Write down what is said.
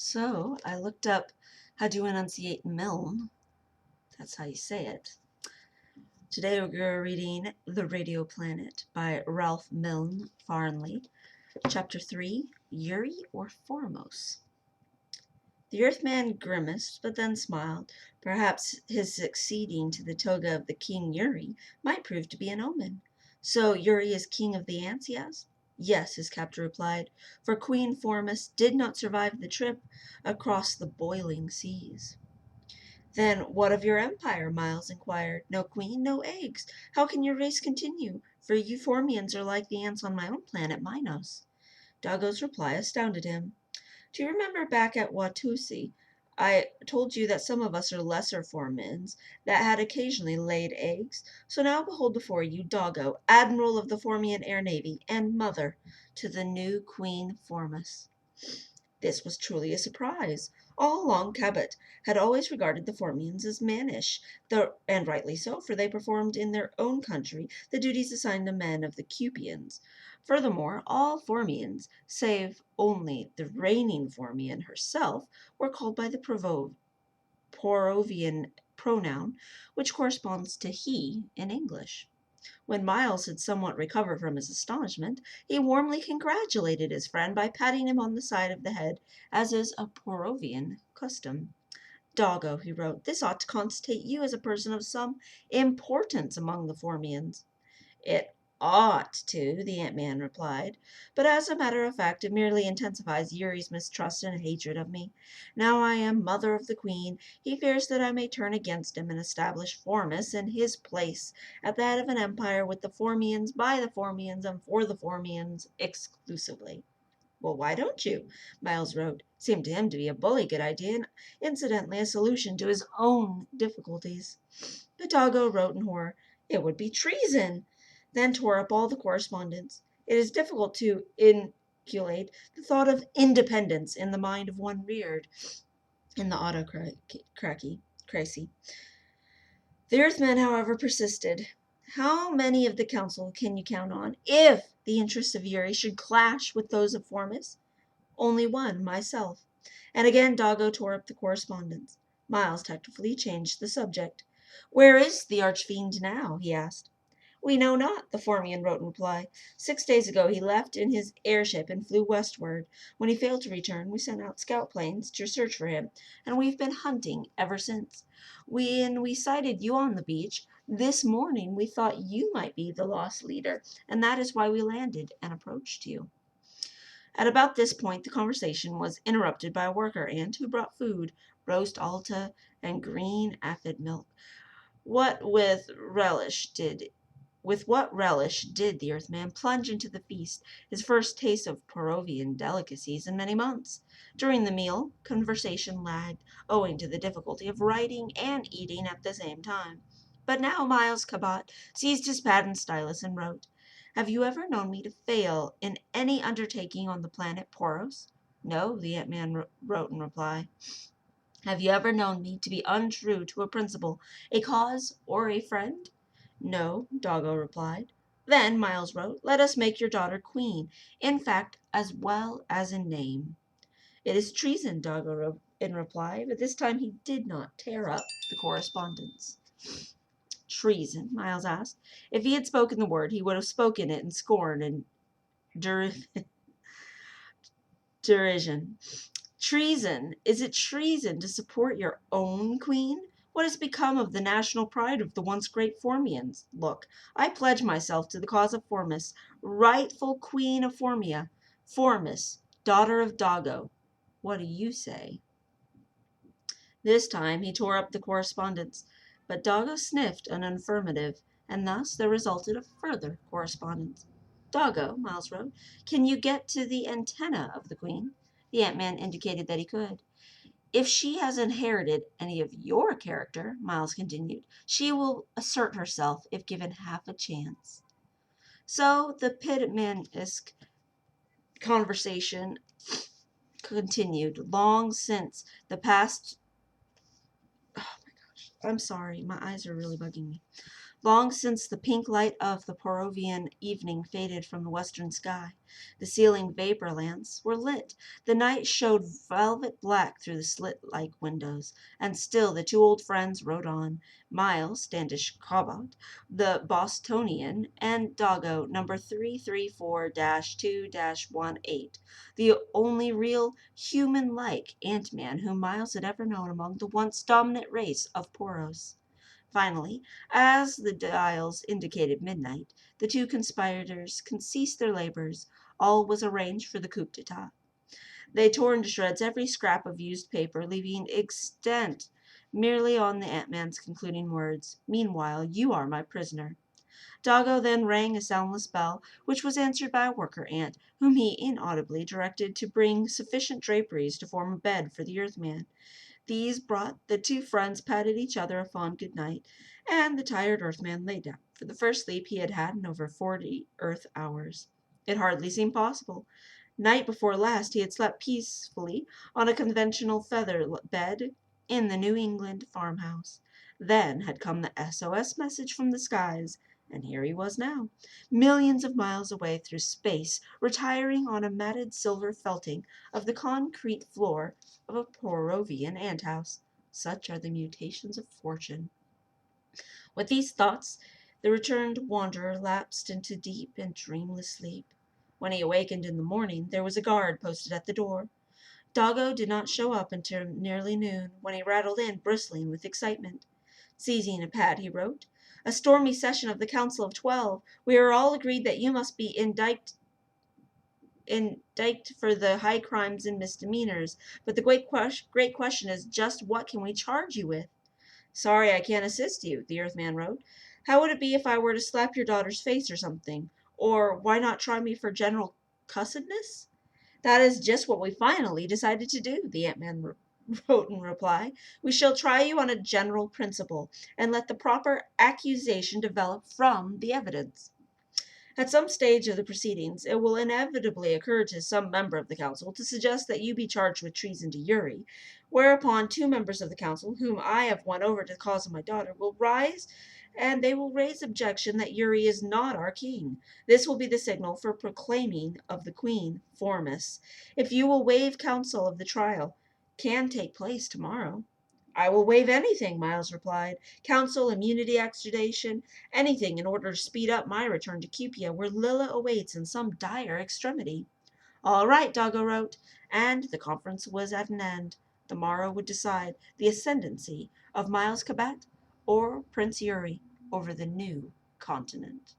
So I looked up how to enunciate Milne. That's how you say it. Today we're reading The Radio Planet by Ralph Milne Farley, Chapter 3, Yuri or Foremost. The Earthman grimaced, but then smiled. Perhaps his succeeding to the toga of the King Yuri might prove to be an omen. So Yuri is king of the ants, he asked. Yes, his captor replied, for Queen Formus did not survive the trip across the boiling seas. Then what of your empire? Miles inquired. No queen, no eggs. How can your race continue? For you Formians are like the ants on my own planet, Minos. Doggo's reply astounded him. Do you remember back at Watusi, I told you that some of us are lesser Formans that had occasionally laid eggs? So now behold before you Doggo, Admiral of the Formian Air Navy, and mother to the new Queen Formus. This was truly a surprise. All along Cabot had always regarded the Formians as mannish, and rightly so, for they performed in their own country the duties assigned to men of the Cupians. Furthermore, all Formians, save only the reigning Formian herself, were called by the Porovian pronoun, which corresponds to he in English. When Miles had somewhat recovered from his astonishment, he warmly congratulated his friend by patting him on the side of the head, as is a Porovian custom. Doggo, he wrote, this ought to constitute you as a person of some importance among the Formians. It ought to, the Ant-Man replied, but as a matter of fact it merely intensifies Yuri's mistrust and hatred of me. Now I am mother of the Queen, he fears that I may turn against him and establish Formus in his place at the head of an empire with the Formians, by the Formians, and for the Formians exclusively. Well, why don't you? Miles wrote. Seemed to him to be a bully good idea, and incidentally a solution to his own difficulties. But Doggo wrote in horror. It would be treason. Then tore up all the correspondence. It is difficult to inculcate the thought of independence in the mind of one reared in the autocracy. The Earthmen, however, persisted. How many of the council can you count on, if the interests of Yuri should clash with those of Formus? Only one, myself. And again Doggo tore up the correspondence. Miles tactfully changed the subject. Where is the archfiend now? He asked. We know not, the Formian wrote in reply. 6 days ago he left in his airship and flew westward. When he failed to return, we sent out scout planes to search for him, and we've been hunting ever since. When we sighted you on the beach this morning, we thought you might be the lost leader, and that is why we landed and approached you. At about this point the conversation was interrupted by a worker ant who brought food, roast alta, and green aphid milk. With what relish did the Earthman plunge into the feast, his first taste of Porovian delicacies in many months. During the meal, conversation lagged, owing to the difficulty of writing and eating at the same time. But now Miles Cabot seized his pad and stylus and wrote, Have you ever known me to fail in any undertaking on the planet Poros? No, the Ant-Man wrote in reply. Have you ever known me to be untrue to a principle, a cause, or a friend? No, Doggo replied. Then, Miles wrote, let us make your daughter queen, in fact as well as in name. It is treason, Doggo wrote in reply, but this time he did not tear up the correspondence. Treason? Miles asked. If he had spoken the word, he would have spoken it in scorn and derision. Treason? Is it treason to support your own queen? What has become of the national pride of the once great Formians? Look, I pledge myself to the cause of Formus, rightful queen of Formia. Formus, daughter of Doggo. What do you say? This time he tore up the correspondence, but Doggo sniffed an affirmative, and thus there resulted a further correspondence. Doggo, Miles wrote, can you get to the antenna of the queen? The Ant-Man indicated that he could. If she has inherited any of your character, Miles continued, she will assert herself if given half a chance. So the Pitmanesque conversation continued. Long since the past... Oh my gosh, I'm sorry, my eyes are really bugging me. Long since the pink light of the Porovian evening faded from the western sky, the ceiling vapor lamps were lit. The night showed velvet black through the slit-like windows, and still the two old friends rode on. Miles, Standish Cobalt, the Bostonian, and Doggo, number 334-2-18, the only real human-like Antman whom Miles had ever known among the once dominant race of Poros. Finally, as the dials indicated midnight, the two conspirators ceased their labors. All was arranged for the coup d'etat. They tore into shreds every scrap of used paper, leaving extant merely on the Ant-Man's concluding words, "Meanwhile, you are my prisoner." Doggo then rang a soundless bell, which was answered by a worker ant, whom he inaudibly directed to bring sufficient draperies to form a bed for the Earthman. These brought, the two friends patted each other a fond good night, and the tired Earthman lay down for the first sleep he had had in over 40 Earth hours. It hardly seemed possible. Night before last he had slept peacefully on a conventional feather bed in the New England farmhouse. Then had come the SOS message from the skies, and here he was now, millions of miles away through space, retiring on a matted silver felting of the concrete floor of a Porovian ant-house. Such are the mutations of fortune. With these thoughts, the returned wanderer lapsed into deep and dreamless sleep. When he awakened in the morning, there was a guard posted at the door. Doggo did not show up until nearly noon, when he rattled in, bristling with excitement. Seizing a pad, he wrote, "A stormy session of the Council of 12. We are all agreed that you must be indicted for the high crimes and misdemeanors, but the great question is just what can we charge you with?" "Sorry I can't assist you," the Earthman wrote. "How would it be if I were to slap your daughter's face or something? Or why not try me for general cussedness?" "That is just what we finally decided to do," the Ant-Man wrote in reply. "We shall try you on a general principle, and let the proper accusation develop from the evidence. At some stage of the proceedings, it will inevitably occur to some member of the council to suggest that you be charged with treason to Yuri, whereupon two members of the council, whom I have won over to the cause of my daughter, will rise, and they will raise objection that Yuri is not our king. This will be the signal for proclaiming of the queen, Formus. If you will waive counsel of the trial, can take place tomorrow." "I will waive anything," Miles replied. "Council, immunity, extradition, anything in order to speed up my return to Cupia, where Lilla awaits in some dire extremity." "All right," Doggo wrote, and the conference was at an end. The morrow would decide the ascendancy of Miles Kabat or Prince Yuri over the new continent.